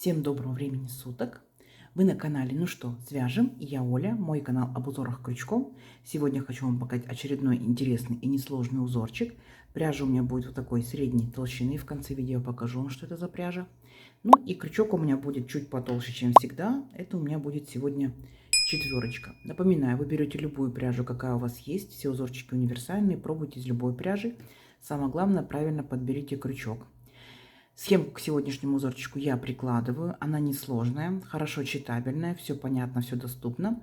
Всем доброго времени суток! Вы на канале «Ну что, свяжем?» И я Оля, мой канал об узорах крючком. Сегодня хочу вам показать очередной интересный и несложный узорчик. Пряжа у меня будет вот такой средней толщины. В конце видео покажу вам, что это за пряжа. Ну и крючок у меня будет чуть потолще, чем всегда. Это у меня будет сегодня четверочка. Напоминаю, вы берете любую пряжу, какая у вас есть. Все узорчики универсальные, пробуйте из любой пряжи. Самое главное, правильно подберите крючок. Схемку к сегодняшнему узорчику я прикладываю. Она несложная, хорошо читабельная, все понятно, все доступно.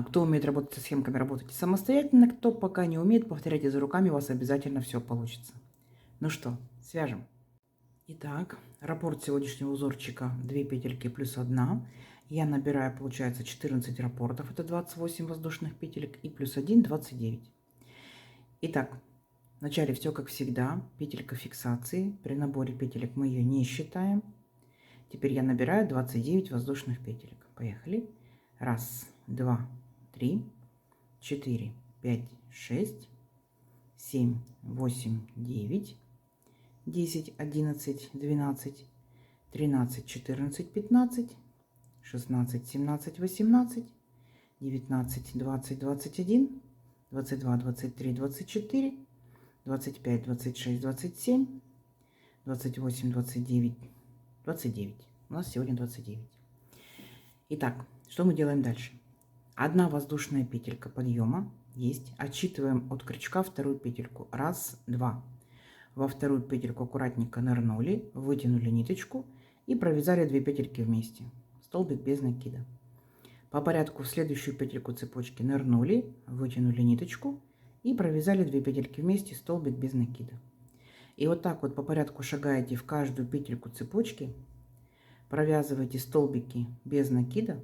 Кто умеет работать со схемками, работайте самостоятельно. Кто пока не умеет, повторяйте за руками, у вас обязательно все получится. Ну что, свяжем. Итак, раппорт сегодняшнего узорчика 2 петельки плюс 1. Я набираю, получается, 14 раппортов, это 28 воздушных петелек, и плюс 1 29. Итак, вначале все как всегда, петелька фиксации. При наборе петелек мы ее не считаем. Теперь я набираю 29 воздушных петелек. Поехали. 1, 2, 3, 4, 5, 6, 7, 8, 9, 10, 11, 12, 13, 14, 15, 16, 17, 18, 19, 20, 21, 22, 23, 24, 25, 26, 27, 28, 29, 29. У нас сегодня 29. Итак, что мы делаем дальше? Одна воздушная петелька подъема есть. Отсчитываем от крючка вторую петельку. 1, 2. Во вторую петельку аккуратненько нырнули, вытянули ниточку и провязали 2 петельки вместе. Столбик без накида. По порядку в следующую петельку цепочки нырнули, вытянули ниточку и провязали 2 петельки вместе, столбик без накида. И вот так вот по порядку шагаете в каждую петельку цепочки, провязываете столбики без накида,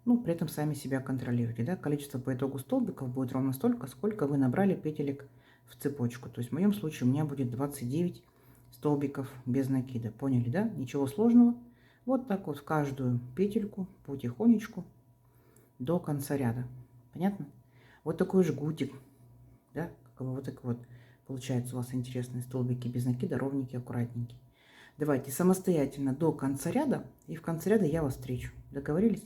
ну, при этом сами себя контролируете, да? Количество по итогу столбиков будет ровно столько, сколько вы набрали петелек в цепочку. То есть в моем случае у меня будет 29 столбиков без накида. Поняли, да? Ничего сложного. Вот так вот в каждую петельку потихонечку до конца ряда. Понятно? Вот такой жгутик, да? Вот так вот получается у вас интересные столбики без накида, ровненькие, аккуратненькие. Давайте самостоятельно до конца ряда, и в конце ряда я вас встречу. Договорились?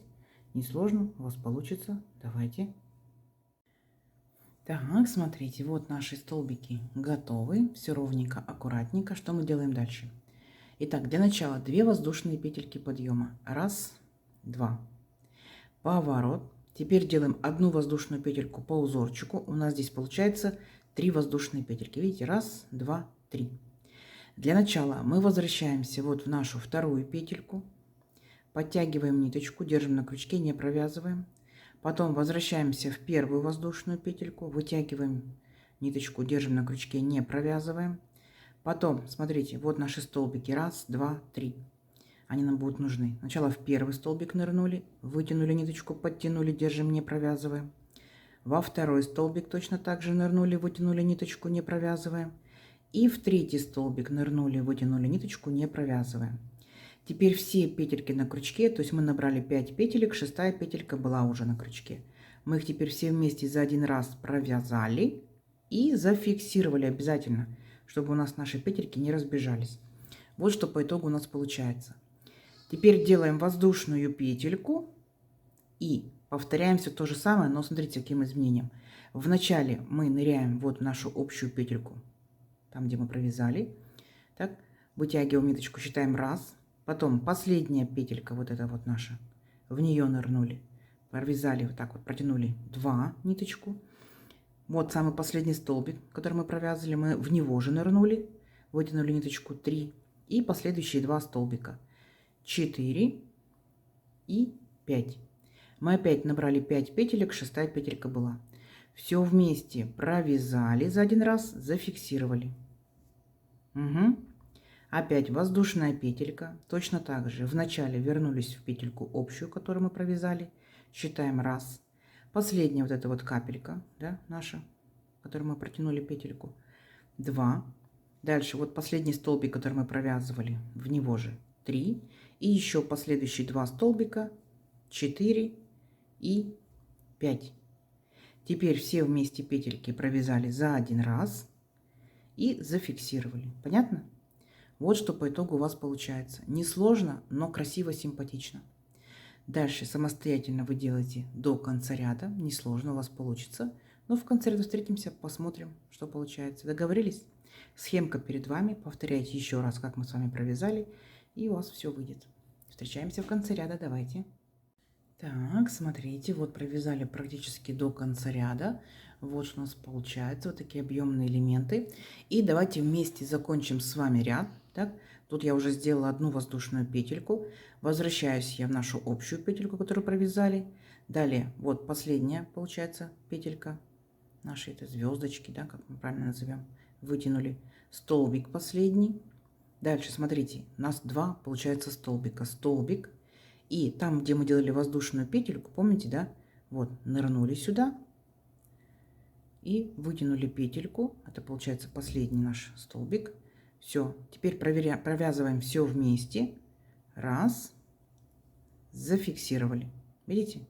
Несложно, у вас получится. Давайте. Так, смотрите, вот наши столбики готовы. Все ровненько, аккуратненько. Что мы делаем дальше? Итак, для начала 2 воздушные петельки подъема. 1, 2. Поворот. Теперь делаем одну воздушную петельку по узорчику. У нас здесь получается 3 воздушные петельки. Видите? 1, 2, 3. Для начала мы возвращаемся вот в нашу вторую петельку. Подтягиваем ниточку, держим на крючке, не провязываем. Потом возвращаемся в первую воздушную петельку, вытягиваем ниточку, держим на крючке, не провязываем. Потом, смотрите, вот наши столбики. 1, 2, 3. Они нам будут нужны. Сначала в первый столбик нырнули, вытянули ниточку, подтянули, держим, не провязываем. Во второй столбик точно так же нырнули, вытянули ниточку, не провязываем. И в третий столбик нырнули, вытянули ниточку, не провязываем. Теперь все петельки на крючке, то есть мы набрали 5 петелек, 6-я петелька была уже на крючке. Мы их теперь все вместе за один раз провязали и зафиксировали обязательно, чтобы у нас наши петельки не разбежались. Вот что по итогу у нас получается. Теперь делаем воздушную петельку и повторяем все то же самое, но смотрите, каким изменением. Вначале мы ныряем вот в нашу общую петельку, там где мы провязали. Так, вытягиваем ниточку, считаем 1. Потом последняя петелька, вот эта вот наша, в нее нырнули, провязали вот так вот, протянули 2 ниточку. Вот самый последний столбик, который мы провязали, мы в него же нырнули, вытянули ниточку 3 и последующие 2 столбика 4 и 5. Мы опять набрали 5 петелек, 6-я петелька была. Все вместе провязали за один раз, зафиксировали. Угу. Опять воздушная петелька. Точно так же вначале вернулись в петельку общую, которую мы провязали. Считаем 1. Последняя вот эта вот капелька, да, наша, которую мы протянули петельку. 2. Дальше вот последний столбик, который мы провязывали, в него же 3. И еще последующие 2 столбика 4 и 5. Теперь все вместе петельки провязали за один раз и зафиксировали. Понятно? Вот что по итогу у вас получается. Несложно, но красиво, симпатично. Дальше самостоятельно вы делаете до конца ряда. Несложно у вас получится. Но в конце ряда встретимся, посмотрим, что получается. Договорились? Схемка перед вами. Повторяйте еще раз, как мы с вами провязали. И у вас все выйдет. Встречаемся в конце ряда. Давайте. Так, смотрите, вот провязали практически до конца ряда. Вот что у нас получается, вот такие объемные элементы. И давайте вместе закончим с вами ряд. Так, тут я уже сделала одну воздушную петельку. Возвращаюсь я в нашу общую петельку, которую провязали. Далее, вот последняя получается петелька нашей этой звездочки, да, как мы правильно назовем. Вытянули столбик последний. Дальше, смотрите, у нас два получается столбика. Столбик. И там, где мы делали воздушную петельку, помните, да? Вот, нырнули сюда и вытянули петельку. Это получается последний наш столбик. Все, теперь провязываем все вместе. Раз. Зафиксировали. Видите?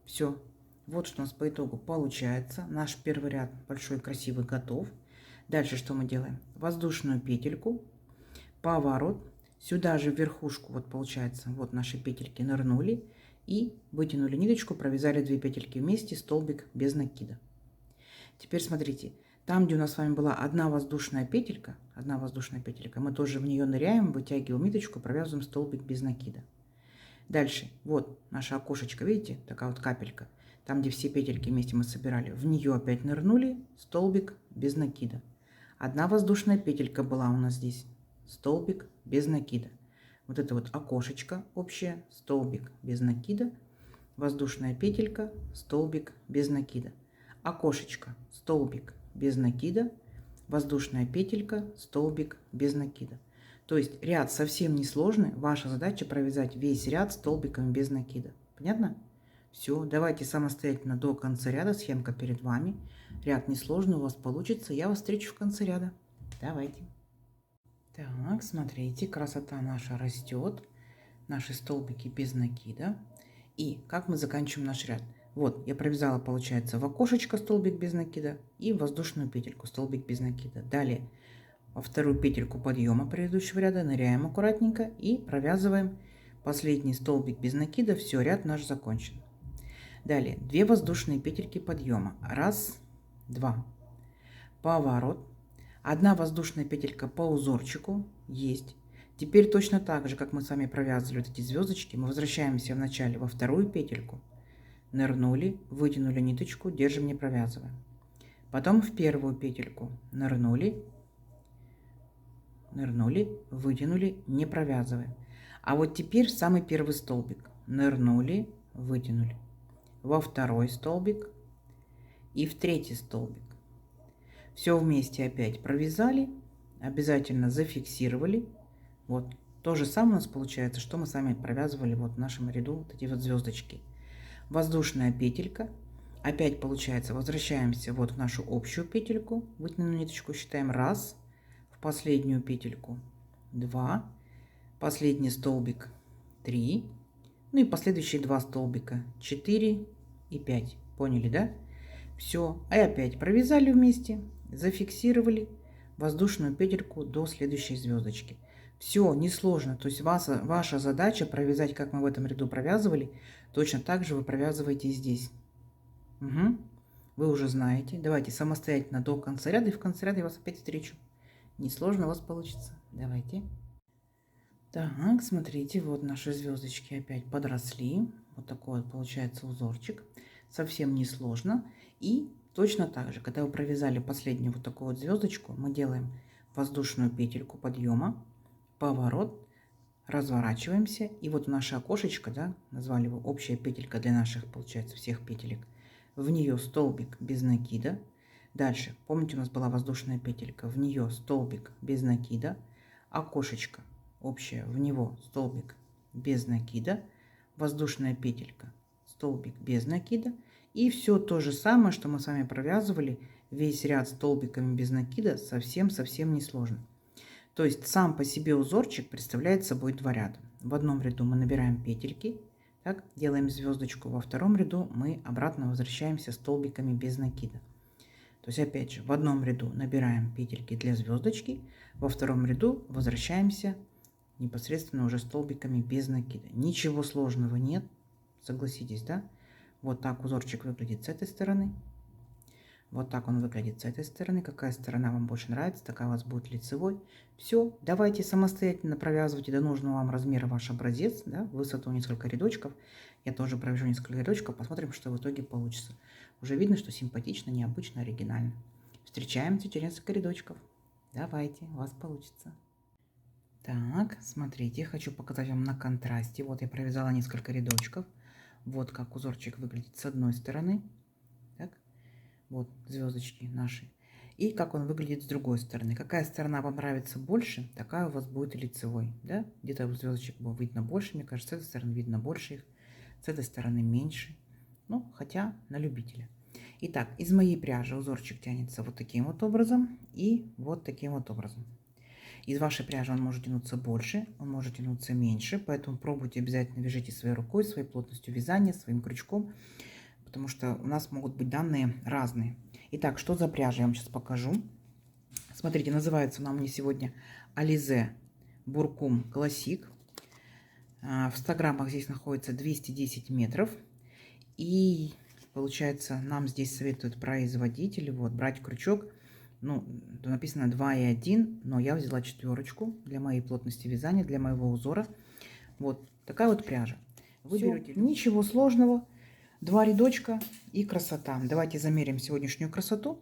Все. Вот что у нас по итогу получается. Наш первый ряд большой, красивый, готов. Дальше что мы делаем? Воздушную петельку, поворот. Сюда же в верхушку, вот получается, вот наши петельки нырнули и вытянули ниточку, провязали 2 петельки вместе, столбик без накида. Теперь смотрите, там, где у нас с вами была одна воздушная петелька, мы тоже в нее ныряем, вытягиваем ниточку, провязываем столбик без накида. Дальше, вот наше окошечко, видите, такая вот капелька, там, где все петельки вместе мы собирали, в нее опять нырнули, столбик без накида. Одна воздушная петелька была у нас здесь. Столбик без накида. Вот это вот окошечко общее, столбик без накида, воздушная петелька, столбик без накида. Окошечко, столбик без накида, воздушная петелька, столбик без накида. То есть ряд совсем не сложный. Ваша задача провязать весь ряд столбиком без накида. Понятно? Все, давайте самостоятельно до конца ряда. Схемка перед вами. Ряд несложный у вас получится. Я вас встречу в конце ряда. Давайте. Так, смотрите, красота наша растет. Наши столбики без накида. И как мы заканчиваем наш ряд? Вот, я провязала, получается, в окошечко столбик без накида и в воздушную петельку столбик без накида. Далее во вторую петельку подъема предыдущего ряда ныряем аккуратненько и провязываем последний столбик без накида. Все, ряд наш закончен. Далее 2 воздушные петельки подъема. Раз, два. Поворот. Одна воздушная петелька по узорчику есть. Теперь точно так же, как мы с вами провязывали вот эти звездочки, мы возвращаемся вначале во вторую петельку, нырнули, вытянули ниточку, держим, не провязываем. Потом в первую петельку нырнули, вытянули, не провязываем. А вот теперь самый первый столбик. Нырнули, вытянули. Во второй столбик и в третий столбик. Все вместе опять провязали, обязательно зафиксировали. Вот то же самое у нас получается, что мы с вами провязывали вот в нашем ряду, вот эти вот звездочки. Воздушная петелька. Опять получается, возвращаемся вот в нашу общую петельку, вытянули ниточку, считаем раз, в последнюю петельку 2, последний столбик 3, ну и последующие 2 столбика 4 и 5. Поняли, да? Все, и опять провязали вместе, зафиксировали воздушную петельку до следующей звездочки. Все, несложно. То есть ваша задача провязать, как мы в этом ряду провязывали, точно так же вы провязываете здесь. Угу. Вы уже знаете. Давайте самостоятельно до конца ряда, и в конце ряда я вас опять встречу. Несложно у вас получится. Давайте. Так, смотрите, вот наши звездочки опять подросли. Вот такой вот получается узорчик. Совсем несложно. И точно так же, когда вы провязали последнюю вот такую вот звездочку, мы делаем воздушную петельку подъема, поворот, разворачиваемся. И вот наше окошечко, да, назвали его общая петелька для наших, получается, всех петелек. В нее столбик без накида. Дальше, помните, у нас была воздушная петелька, в нее столбик без накида, окошечко общее, в него столбик без накида, воздушная петелька, столбик без накида. И все то же самое, что мы с вами провязывали, весь ряд столбиками без накида, совсем несложно. То есть сам по себе узорчик представляет собой 2 ряда. В одном ряду мы набираем петельки, так, делаем звездочку, во втором ряду мы обратно возвращаемся столбиками без накида. То есть опять же в одном ряду набираем петельки для звездочки, во втором ряду возвращаемся непосредственно уже столбиками без накида. Ничего сложного нет, согласитесь, да? Вот так узорчик выглядит с этой стороны. Вот так он выглядит с этой стороны. Какая сторона вам больше нравится, такая у вас будет лицевой. Все, давайте самостоятельно провязывайте до нужного вам размера ваш образец, да, в высоту несколько рядочков. Я тоже провяжу несколько рядочков, посмотрим, что в итоге получится. Уже видно, что симпатично, необычно, оригинально. Встречаемся через несколько рядочков. Давайте, у вас получится. Так, смотрите, хочу показать вам на контрасте. Вот я провязала несколько рядочков. Вот как узорчик выглядит с одной стороны. Так, вот звездочки наши. И как он выглядит с другой стороны. Какая сторона вам нравится больше, такая у вас будет и лицевой. Да? Где-то звездочек было видно больше, мне кажется, с этой стороны видно больше их, с этой стороны меньше. Ну, хотя на любителя. Итак, из моей пряжи узорчик тянется вот таким вот образом и вот таким вот образом. Из вашей пряжи он может тянуться больше, он может тянуться меньше, поэтому пробуйте, обязательно вяжите своей рукой, своей плотностью вязания, своим крючком, потому что у нас могут быть данные разные. Итак, что за пряжа, я вам сейчас покажу. Смотрите, называется она у меня сегодня Alize Burkum Classic. В 100 граммах здесь находится 210 метров. И получается, нам здесь советует производитель, вот, брать крючок. Ну, написано 2,1, но я взяла 4 для моей плотности вязания, для моего узора. Вот такая вот пряжа. Вы берете, ничего сложного, 2 рядочка и красота. Давайте замерим сегодняшнюю красоту.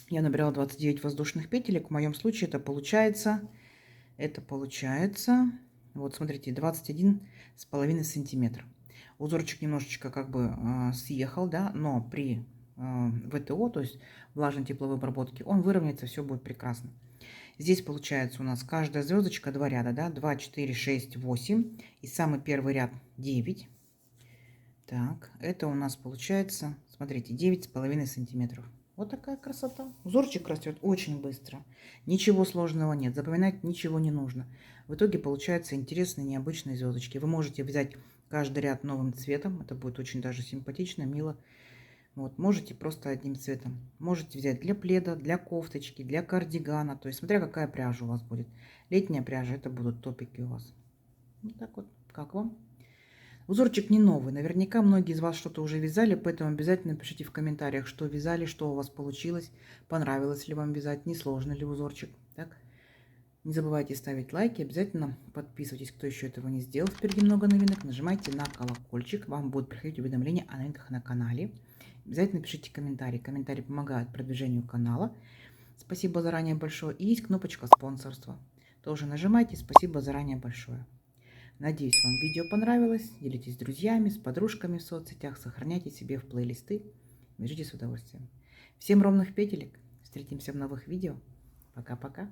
Я набирала 29 воздушных петелек. В моем случае это получается, вот смотрите, 21,5 сантиметра. Узорчик немножечко как бы съехал, да, но при ВТО, то есть влажной тепловой обработке, он выровняется, все будет прекрасно. Здесь получается у нас каждая звездочка 2 ряда, да, 2, 4, 6, 8. И самый первый ряд 9. Так, это у нас получается, смотрите, 9,5 сантиметров. Вот такая красота. Узорчик растет очень быстро. Ничего сложного нет. Запоминать ничего не нужно. В итоге получаются интересные, необычные звездочки. Вы можете взять каждый ряд новым цветом. Это будет очень даже симпатично, мило. Вот, можете просто одним цветом. Можете взять для пледа, для кофточки, для кардигана. То есть, смотря какая пряжа у вас будет. Летняя пряжа, это будут топики у вас. Вот так вот. Как вам? Узорчик не новый. Наверняка многие из вас что-то уже вязали, поэтому обязательно пишите в комментариях, что вязали, что у вас получилось, понравилось ли вам вязать, не сложно ли узорчик. Так? Не забывайте ставить лайки, обязательно подписывайтесь, кто еще этого не сделал. Впереди много новинок. Нажимайте на колокольчик, вам будут приходить уведомления о новинках на канале. Обязательно пишите комментарии. Комментарии помогают продвижению канала. Спасибо заранее большое. И есть кнопочка спонсорства. Тоже нажимайте. Спасибо заранее большое. Надеюсь, вам видео понравилось. Делитесь с друзьями, с подружками в соцсетях. Сохраняйте себе в плейлисты. Вяжите с удовольствием. Всем ровных петелек. Встретимся в новых видео. Пока-пока.